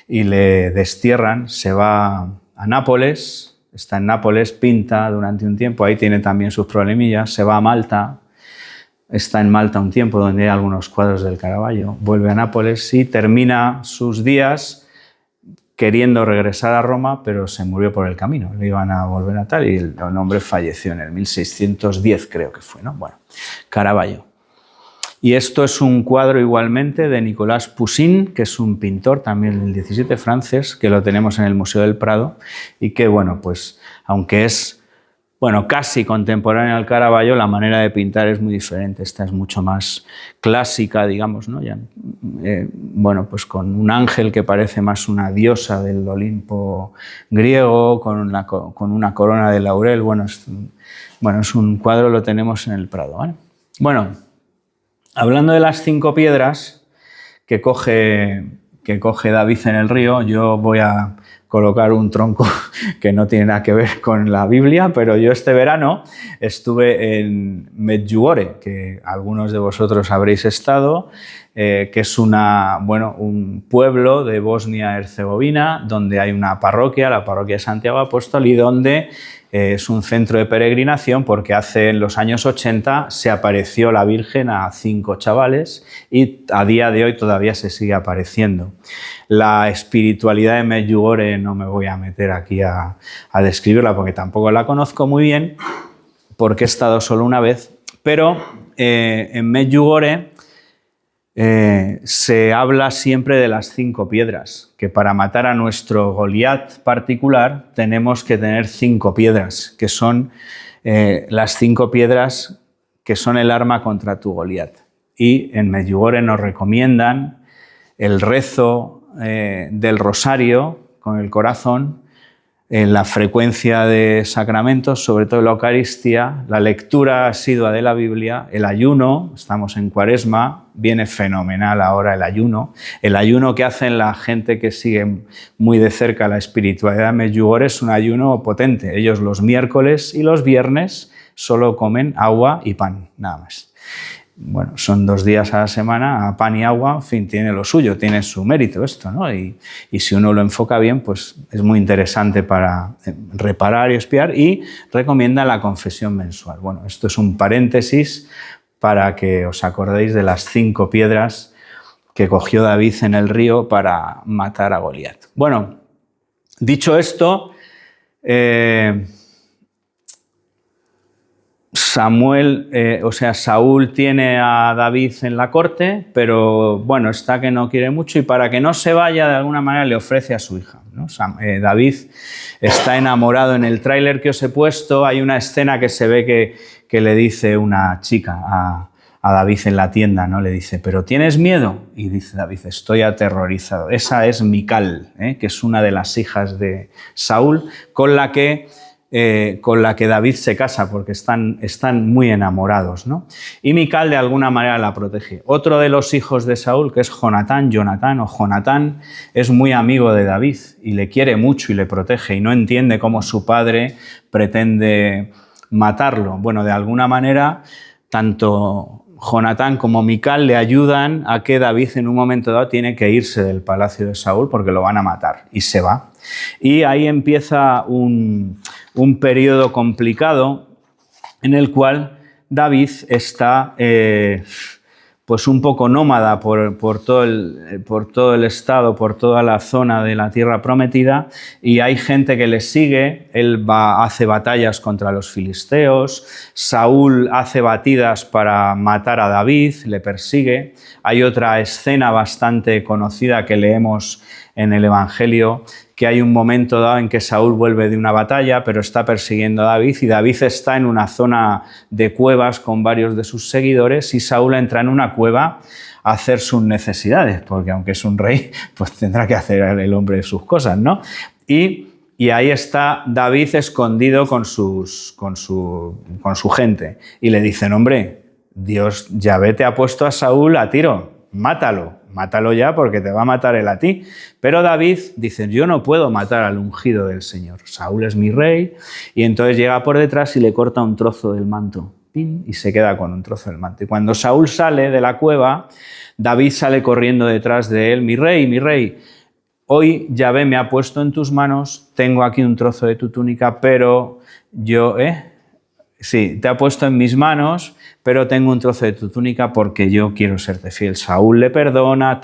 y le destierran, se va a Nápoles, está en Nápoles, pinta durante un tiempo, ahí tiene también sus problemillas, se va a Malta, está en Malta un tiempo donde hay algunos cuadros del Caravaggio, vuelve a Nápoles y termina sus días queriendo regresar a Roma, pero se murió por el camino, le iban a volver a tal y el hombre falleció en el 1610, creo que fue, ¿no? Caravaggio. Y esto es un cuadro igualmente de Nicolas Poussin, que es un pintor también del XVII francés, que lo tenemos en el Museo del Prado y que, aunque es casi contemporáneo al Caravaggio, la manera de pintar es muy diferente. Esta es mucho más clásica, digamos, ¿no? Con un ángel que parece más una diosa del Olimpo griego, con una corona de laurel. Es un cuadro, lo tenemos en el Prado, ¿vale? Hablando de las 5 piedras que coge David en el río, yo voy a colocar un tronco que no tiene nada que ver con la Biblia, pero yo este verano estuve en Medjugorje, que algunos de vosotros habréis estado, que es un pueblo de Bosnia-Herzegovina, donde hay una parroquia, la parroquia de Santiago Apóstol, y donde es un centro de peregrinación porque en los años 80 se apareció la Virgen a 5 chavales y a día de hoy todavía se sigue apareciendo. La espiritualidad de Medjugorje no me voy a meter aquí a describirla porque tampoco la conozco muy bien, porque he estado solo una vez, pero en Medjugorje se habla siempre de las 5 piedras, que para matar a nuestro Goliat particular tenemos que tener 5 piedras, que son las 5 piedras que son el arma contra tu Goliat. Y en Medjugorje nos recomiendan el rezo del rosario con el corazón, la frecuencia de sacramentos, sobre todo la Eucaristía, la lectura asidua de la Biblia, el ayuno, estamos en Cuaresma, viene fenomenal ahora el ayuno que hacen la gente que sigue muy de cerca la espiritualidad de Medjugorje es un ayuno potente. Ellos los miércoles y los viernes solo comen agua y pan, nada más. Bueno, son 2 días a la semana, a pan y agua, en fin, tiene lo suyo, tiene su mérito esto, ¿no? Y si uno lo enfoca bien, pues es muy interesante para reparar y expiar, y recomienda la confesión mensual. Bueno, esto es un paréntesis para que os acordéis de las 5 piedras que cogió David en el río para matar a Goliat. Bueno, dicho esto, Saúl tiene a David en la corte, pero bueno, está que no quiere mucho, y para que no se vaya, de alguna manera le ofrece a su hija, ¿no? David está enamorado. En el tráiler que os he puesto hay una escena que se ve que le dice una chica a David en la tienda, ¿no? Le dice, ¿pero tienes miedo? Y dice David, estoy aterrorizado. Esa es Mical, que es una de las hijas de Saúl, con la que David se casa, porque están muy enamorados, ¿no? Y Mical de alguna manera la protege. Otro de los hijos de Saúl, que es Jonatán, es muy amigo de David y le quiere mucho y le protege, y no entiende cómo su padre pretende matarlo. Bueno, de alguna manera, tanto Jonatán como Mical le ayudan a que David en un momento dado tiene que irse del palacio de Saúl porque lo van a matar, y se va. Y ahí empieza un periodo complicado en el cual David está pues un poco nómada por todo el estado, por toda la zona de la tierra prometida, y hay gente que le sigue. Él hace batallas contra los filisteos, Saúl hace batidas para matar a David, le persigue. Hay otra escena bastante conocida que leemos en el Evangelio, que hay un momento dado en que Saúl vuelve de una batalla, pero está persiguiendo a David, y David está en una zona de cuevas con varios de sus seguidores, y Saúl entra en una cueva a hacer sus necesidades, porque aunque es un rey, pues tendrá que hacer el hombre sus cosas, ¿no? Y ahí está David escondido con su gente, y le dicen, hombre, Dios, Yahvé te ha puesto a Saúl a tiro, mátalo ya, porque te va a matar él a ti. Pero David dice, yo no puedo matar al ungido del Señor, Saúl es mi rey, y entonces llega por detrás y le corta un trozo del manto, ¡pin!, y se queda con un trozo del manto. Y cuando Saúl sale de la cueva, David sale corriendo detrás de él, mi rey, hoy Yahvé me ha puesto en tus manos, tengo aquí un trozo de tu túnica, pero yo, sí, te ha puesto en mis manos, pero tengo un trozo de tu túnica porque yo quiero serte fiel. Saúl le perdona,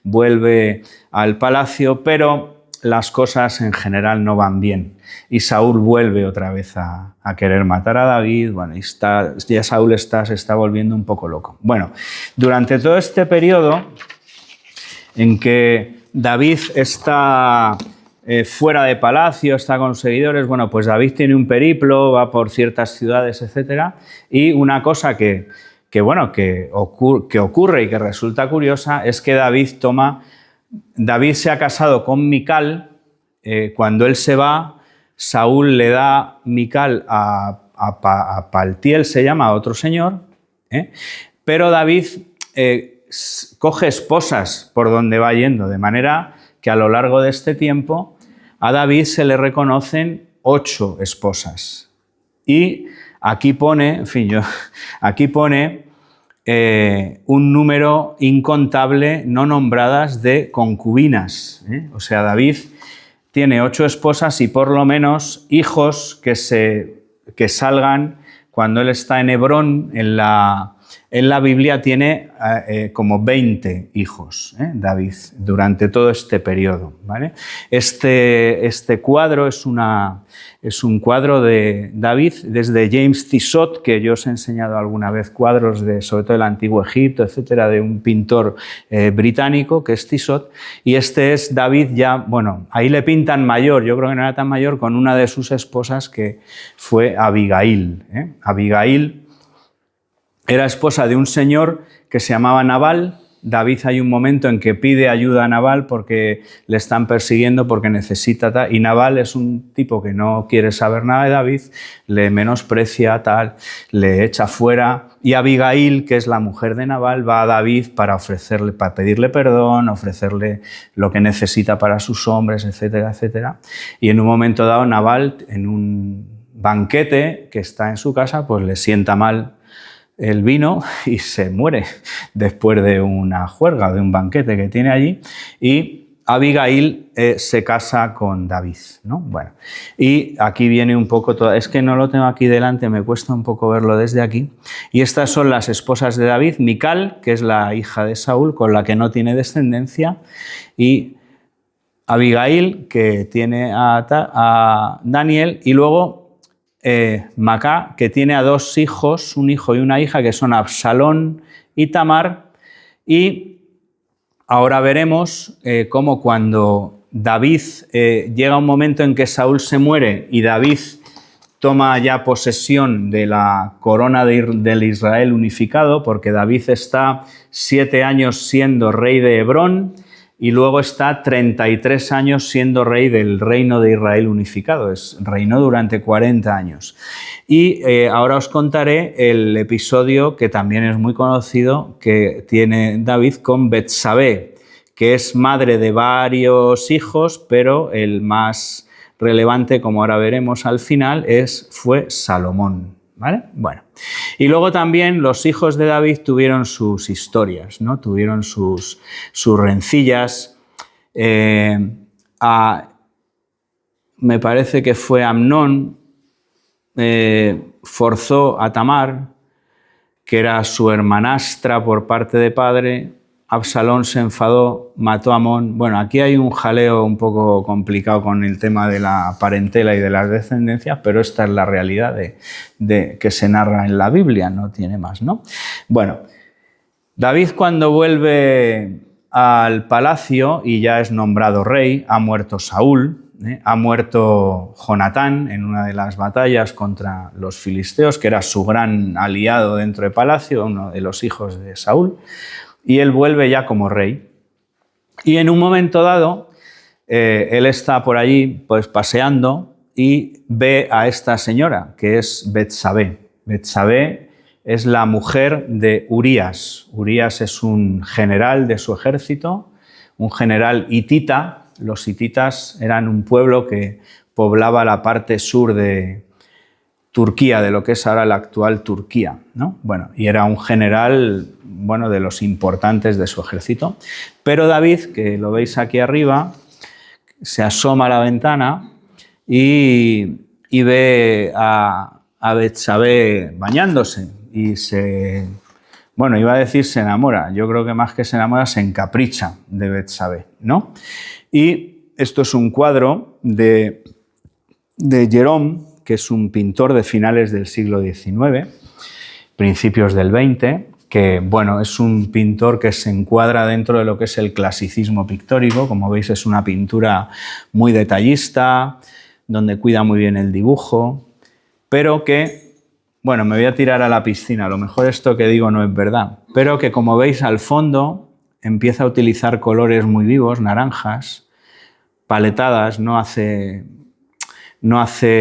vuelve al palacio, pero las cosas en general no van bien. Y Saúl vuelve otra vez a querer matar a David. Bueno, y ya Saúl se está volviendo un poco loco. Bueno, durante todo este periodo en que David está fuera de palacio, está con seguidores, bueno, pues David tiene un periplo, va por ciertas ciudades, etc. Y una cosa que ocurre y que resulta curiosa es que David se ha casado con Mical. Cuando él se va, Saúl le da Mical a Paltiel, se llama, a otro señor, pero David coge esposas por donde va yendo, de manera que a lo largo de este tiempo a David se le reconocen 8 esposas. Y aquí pone, un número incontable no nombradas de concubinas. O sea, David tiene 8 esposas y por lo menos hijos que salgan cuando él está en Hebrón, en la en la Biblia tiene como 20 hijos, David, durante todo este periodo, ¿vale? Este cuadro es un cuadro de David desde James Tissot, que yo os he enseñado alguna vez cuadros sobre todo del Antiguo Egipto, etcétera, de un pintor británico que es Tissot, y este es David ya, bueno, ahí le pintan mayor, yo creo que no era tan mayor, con una de sus esposas que fue Abigail. Abigail era esposa de un señor que se llamaba Nabal. David hay un momento en que pide ayuda a Nabal porque le están persiguiendo, porque necesita y Nabal es un tipo que no quiere saber nada de David, le menosprecia, le echa fuera, y Abigail, que es la mujer de Nabal, va a David para pedirle perdón, ofrecerle lo que necesita para sus hombres, etcétera, etcétera. Y en un momento dado Nabal, en un banquete que está en su casa, pues le sienta mal el vino y se muere después de una juerga, de un banquete que tiene allí, y Abigail se casa con David, ¿no? Bueno, y aquí viene un poco todo, es que no lo tengo aquí delante, me cuesta un poco verlo desde aquí, y estas son las esposas de David, Mical, que es la hija de Saúl, con la que no tiene descendencia, y Abigail, que tiene a Daniel, y luego Macá, que tiene a dos hijos, un hijo y una hija, que son Absalón y Tamar, y ahora veremos cómo cuando David llega un momento en que Saúl se muere y David toma ya posesión de la corona del Israel unificado, porque David está 7 años siendo rey de Hebrón, y luego está 33 años siendo rey del reino de Israel unificado. Reinó durante 40 años. Y ahora os contaré el episodio que también es muy conocido que tiene David con Betsabé, que es madre de varios hijos, pero el más relevante, como ahora veremos al final, fue Salomón. ¿Vale? Bueno, y luego también los hijos de David tuvieron sus historias, ¿no? Tuvieron sus rencillas. Me parece que fue Amnón, forzó a Tamar, que era su hermanastra por parte de padre. Absalón se enfadó, mató a Amón. Bueno, aquí hay un jaleo un poco complicado con el tema de la parentela y de las descendencias, pero esta es la realidad que se narra en la Biblia, no tiene más, ¿no? Bueno, David cuando vuelve al palacio y ya es nombrado rey, ha muerto Saúl, ha muerto Jonatán en una de las batallas contra los filisteos, que era su gran aliado dentro del palacio, uno de los hijos de Saúl, y él vuelve ya como rey. Y en un momento dado, él está por allí pues, paseando y ve a esta señora, que es Betsabé. Betsabé es la mujer de Urías. Urías es un general de su ejército, un general hitita. Los hititas eran un pueblo que poblaba la parte sur de Turquía, de lo que es ahora la actual Turquía, ¿no? Bueno, y era un general, bueno, de los importantes de su ejército. Pero David, que lo veis aquí arriba, se asoma a la ventana y ve a Betsabé bañándose y bueno, iba a decir se enamora, yo creo que más que se enamora se encapricha de Betsabé, ¿no? Y esto es un cuadro de Jerome, que es un pintor de finales del siglo XIX, principios del XX, que bueno, es un pintor que se encuadra dentro de lo que es el clasicismo pictórico. Como veis, es una pintura muy detallista, donde cuida muy bien el dibujo, pero que, bueno, me voy a tirar a la piscina, a lo mejor esto que digo no es verdad, pero que como veis al fondo empieza a utilizar colores muy vivos, naranjas, paletadas, no hace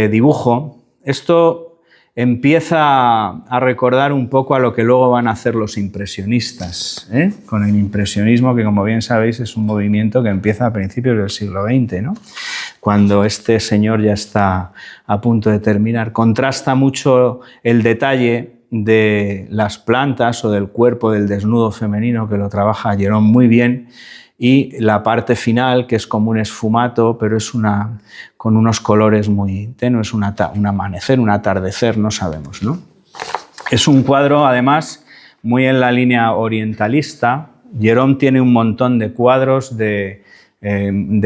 dibujo. Esto empieza a recordar un poco a lo que luego van a hacer los impresionistas, con el impresionismo, que como bien sabéis es un movimiento que empieza a principios del siglo XX, ¿no? Cuando este señor ya está a punto de terminar. Contrasta mucho el detalle de las plantas o del cuerpo del desnudo femenino, que lo trabaja Jerome muy bien, y la parte final, que es como un esfumato, pero es con unos colores muy tenues, un amanecer, un atardecer, no sabemos, ¿no? Es un cuadro, además, muy en la línea orientalista. Jérôme tiene un montón de cuadros de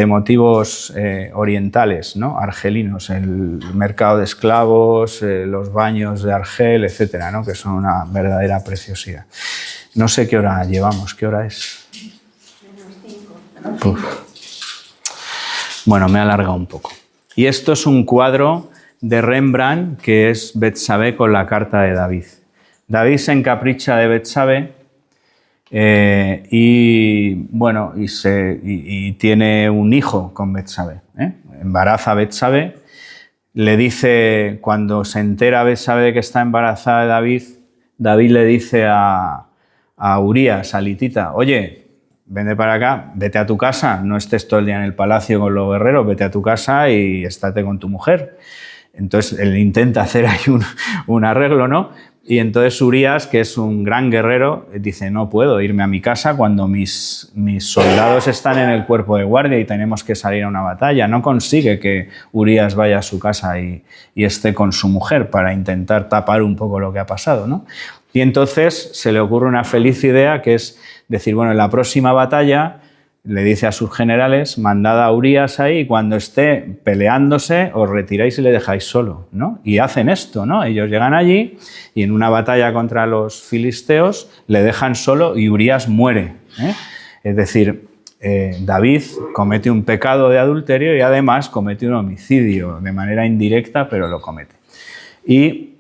motivos orientales, ¿no? Argelinos, el mercado de esclavos, los baños de Argel, etcétera, ¿no? Que son una verdadera preciosidad. No sé qué hora llevamos, ¿qué hora es? Uf. Bueno, me he alargado un poco. Y esto es un cuadro de Rembrandt que es Betsabé con la carta de David. David se encapricha de Betsabé y tiene un hijo con Betsabé. Embaraza a Betsabé, le dice, cuando se entera Betsabé de que está embarazada de David, David le dice a Urías, a Litita, oye, vente para acá, vete a tu casa, no estés todo el día en el palacio con los guerreros, vete a tu casa y estate con tu mujer. Entonces él intenta hacer ahí un arreglo, ¿no? Y entonces Urías, que es un gran guerrero, dice, no puedo irme a mi casa cuando mis soldados están en el cuerpo de guardia y tenemos que salir a una batalla. No consigue que Urías vaya a su casa y esté con su mujer para intentar tapar un poco lo que ha pasado, ¿no? Y entonces se le ocurre una feliz idea, que es decir, bueno, en la próxima batalla le dice a sus generales, mandad a Urías ahí y cuando esté peleándose os retiráis y le dejáis solo, ¿no? Y hacen esto, ¿no? Ellos llegan allí y en una batalla contra los filisteos le dejan solo y Urías muere, ¿eh? Es decir, David comete un pecado de adulterio y además comete un homicidio de manera indirecta, pero lo comete. Y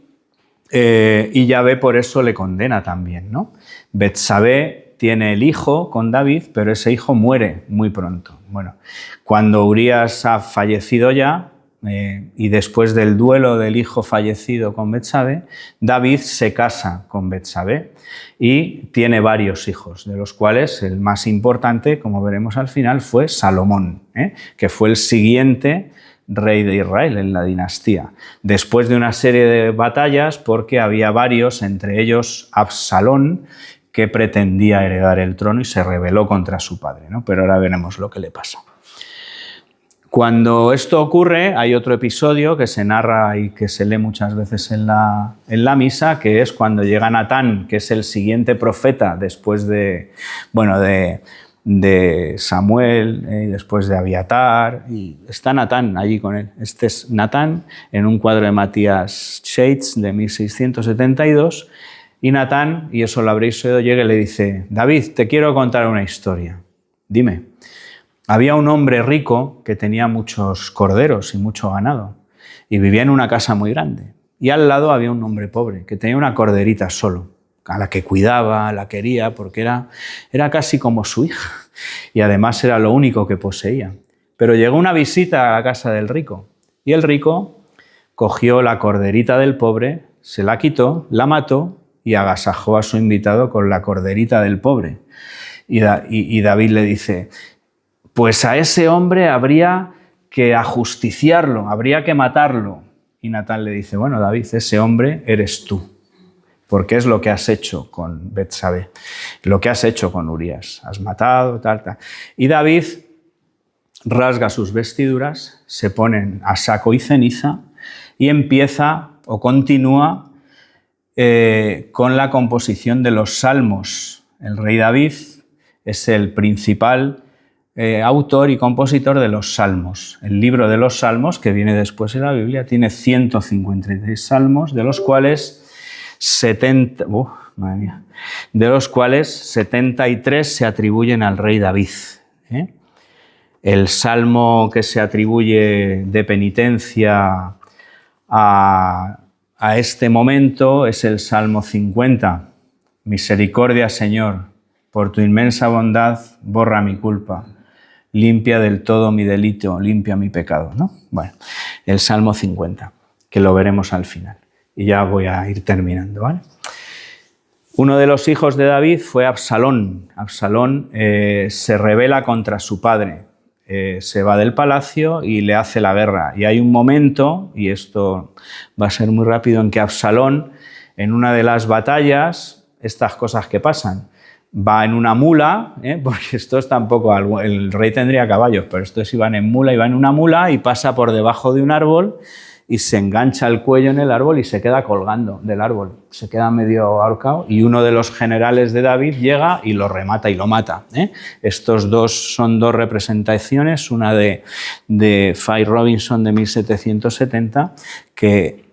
Yahvé por eso le condena también, ¿no? Betsabé tiene el hijo con David, pero ese hijo muere muy pronto. Bueno, cuando Urías ha fallecido ya, y después del duelo del hijo fallecido con Betsabé, David se casa con Betsabé y tiene varios hijos, de los cuales el más importante, como veremos al final, fue Salomón, que fue el siguiente rey de Israel en la dinastía, después de una serie de batallas, porque había varios, entre ellos Absalón, que pretendía heredar el trono y se rebeló contra su padre, ¿no? Pero ahora veremos lo que le pasa. Cuando esto ocurre, hay otro episodio que se narra y que se lee muchas veces en la misa, que es cuando llega Natán, que es el siguiente profeta después de Samuel y después de Abiatar, y está Natán allí con él. Este es Natán en un cuadro de Matías Scheitz de 1672, y Natán, y eso lo habréis oído, llega y le dice, David, te quiero contar una historia. Dime. Había un hombre rico que tenía muchos corderos y mucho ganado, y vivía en una casa muy grande. Y al lado había un hombre pobre que tenía una corderita solo, a la que cuidaba, la quería, porque era casi como su hija, y además era lo único que poseía. Pero llegó una visita a la casa del rico, y el rico cogió la corderita del pobre, se la quitó, la mató, y agasajó a su invitado con la corderita del pobre. Y David le dice, pues a ese hombre habría que ajusticiarlo, habría que matarlo. Y Natán le dice, bueno, David, ese hombre eres tú, porque es lo que has hecho con Betsabé, lo que has hecho con Urías, has matado, tal. Y David rasga sus vestiduras, se ponen a saco y ceniza y empieza o continúa con la composición de los salmos. El rey David es el principal autor y compositor de los salmos. El libro de los salmos, que viene después en la Biblia, tiene 153 salmos, de los cuales 73 se atribuyen al rey David. El salmo que se atribuye de penitencia a este momento es el Salmo 50. Misericordia, Señor, por tu inmensa bondad, borra mi culpa. Limpia del todo mi delito, limpia mi pecado, ¿no? Bueno, el Salmo 50, que lo veremos al final. Y ya voy a ir terminando, ¿vale? Uno de los hijos de David fue Absalón. Absalón se rebela contra su padre. Se va del palacio y le hace la guerra. Y hay un momento, y esto va a ser muy rápido, en que Absalón, en una de las batallas, estas cosas que pasan, va en una mula, porque esto es tampoco algo, el rey tendría caballos, pero estos iban en mula, y va en una mula y pasa por debajo de un árbol y se engancha el cuello en el árbol y se queda colgando del árbol, se queda medio ahorcado y uno de los generales de David llega y lo remata y lo mata. Estos dos son dos representaciones, una de Fay Robinson de 1770, que,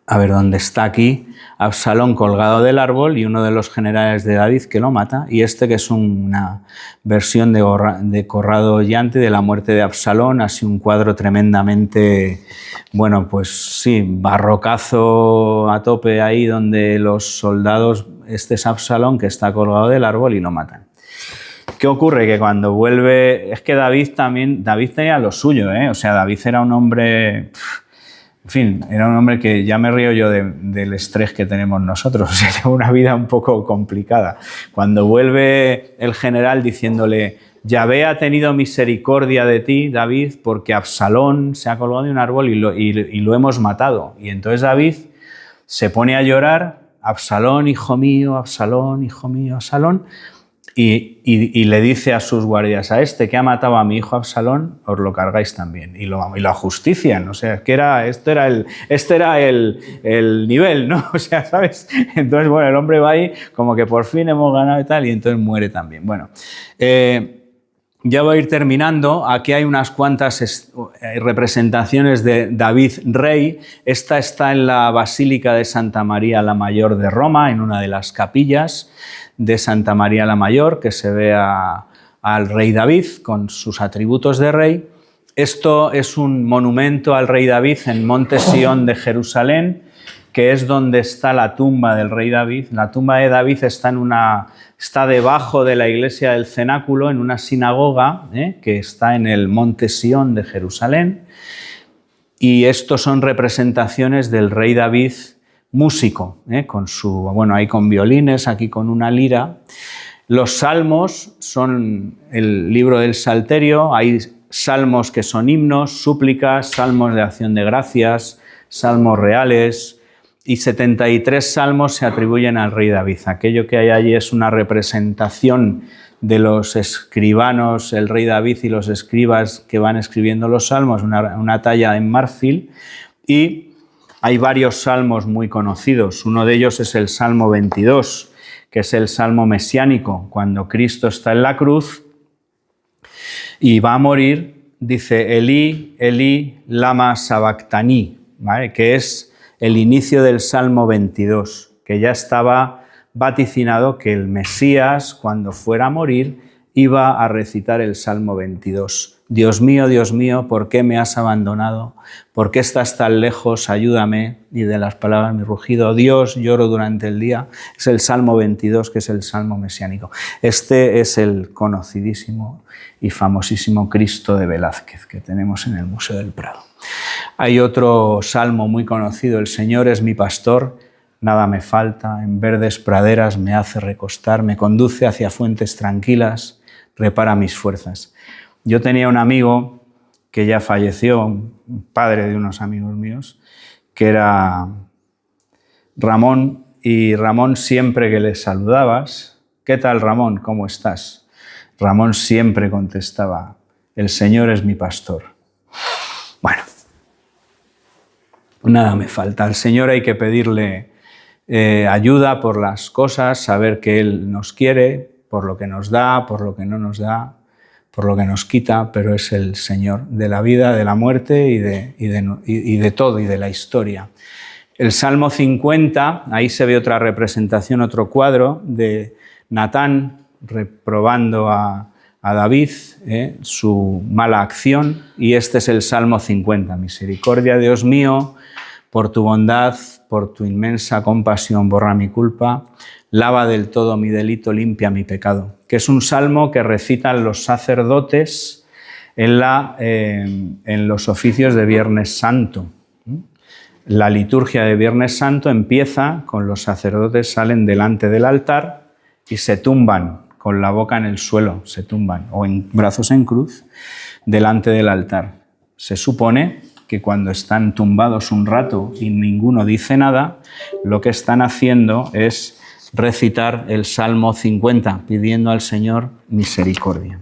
a ver dónde está aquí, Absalón colgado del árbol y uno de los generales de David que lo mata, y este que es una versión de Corrado Llante de la muerte de Absalón, así un cuadro tremendamente, bueno, pues sí, barrocazo a tope ahí, donde los soldados, este es Absalón que está colgado del árbol y lo matan. ¿Qué ocurre? Que cuando vuelve, es que David tenía lo suyo, o sea, David era un hombre... En fin, era un hombre que ya me río yo del estrés que tenemos nosotros, o sea, lleva una vida un poco complicada. Cuando vuelve el general diciéndole, Yahvé ha tenido misericordia de ti, David, porque Absalón se ha colgado de un árbol y lo hemos matado. Y entonces David se pone a llorar, Absalón, hijo mío, Absalón, hijo mío, Absalón, y le dice a sus guardias, a este que ha matado a mi hijo Absalón, os lo cargáis también, y lo ajustician. O sea, que este era el nivel, ¿no? O sea, ¿sabes? Entonces, bueno, el hombre va ahí como que por fin hemos ganado y tal, y entonces muere también. Bueno, ya voy a ir terminando. Aquí hay unas cuantas representaciones de David rey. Esta está en la Basílica de Santa María la Mayor de Roma, en una de las capillas de Santa María la Mayor, que se ve al rey David con sus atributos de rey. Esto es un monumento al rey David en Monte Sión de Jerusalén, que es donde está la tumba del rey David. La tumba de David está debajo de la iglesia del cenáculo, en una sinagoga que está en el Monte Sión de Jerusalén. Y estos son representaciones del rey David músico, ahí con violines, aquí con una lira. Los salmos son el libro del Salterio, hay salmos que son himnos, súplicas, salmos de acción de gracias, salmos reales, y 73 salmos se atribuyen al rey David. Aquello que hay allí es una representación de los escribanos, el rey David y los escribas que van escribiendo los salmos, una talla en marfil, y hay varios salmos muy conocidos. Uno de ellos es el Salmo 22, que es el salmo mesiánico, cuando Cristo está en la cruz y va a morir, dice Elí, Elí, lama sabactaní, ¿vale? Que es el inicio del Salmo 22, que ya estaba vaticinado que el Mesías, cuando fuera a morir, iba a recitar el Salmo 22. Dios mío, ¿por qué me has abandonado? ¿Por qué estás tan lejos? Ayúdame. Y de las palabras mi rugido, Dios, lloro durante el día. Es el Salmo 22, que es el Salmo mesiánico. Este es el conocidísimo y famosísimo Cristo de Velázquez, que tenemos en el Museo del Prado. Hay otro salmo muy conocido, el Señor es mi pastor, nada me falta, en verdes praderas me hace recostar, me conduce hacia fuentes tranquilas, repara mis fuerzas. Yo tenía un amigo que ya falleció, un padre de unos amigos míos, que era Ramón, y Ramón siempre que le saludabas, ¿qué tal Ramón? ¿Cómo estás? Ramón siempre contestaba, el Señor es mi pastor. Bueno, nada me falta, al Señor hay que pedirle ayuda por las cosas, saber que Él nos quiere, por lo que nos da, por lo que no nos da, por lo que nos quita, pero es el Señor de la vida, de la muerte y de todo, y de la historia. El Salmo 50, ahí se ve otra representación, otro cuadro de Natán reprobando a David su mala acción, y este es el Salmo 50. Misericordia, Dios mío, por tu bondad, por tu inmensa compasión, borra mi culpa, lava del todo mi delito, limpia mi pecado. Que es un salmo que recitan los sacerdotes en los oficios de Viernes Santo. La liturgia de Viernes Santo empieza con los sacerdotes salen delante del altar y se tumban con la boca en el suelo, se tumban, o en brazos en cruz, delante del altar. Se supone que cuando están tumbados un rato y ninguno dice nada, lo que están haciendo es recitar el Salmo 50, pidiendo al Señor misericordia.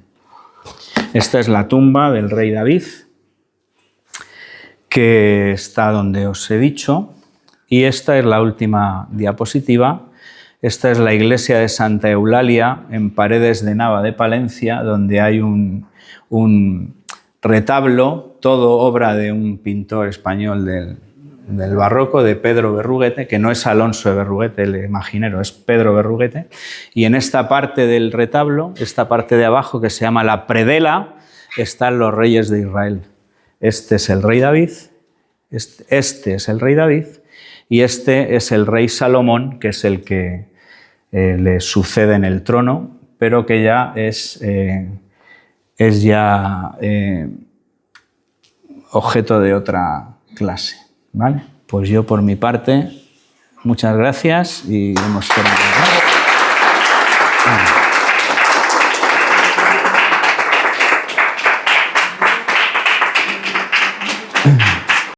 Esta es la tumba del rey David. que está donde os he dicho. Y esta es la última diapositiva. Esta es la iglesia de Santa Eulalia en Paredes de Nava de Palencia, donde hay un retablo, todo obra de un pintor español del barroco, de Pedro Berruguete, que no es Alonso de Berruguete, el imaginero, es Pedro Berruguete. Y en esta parte del retablo, esta parte de abajo que se llama la predela, están los reyes de Israel. Este es el rey David, este es el rey David y este es el rey Salomón, que es el que le sucede en el trono, pero que ya es objeto de otra clase, ¿vale? Pues yo por mi parte, muchas gracias y hemos terminado.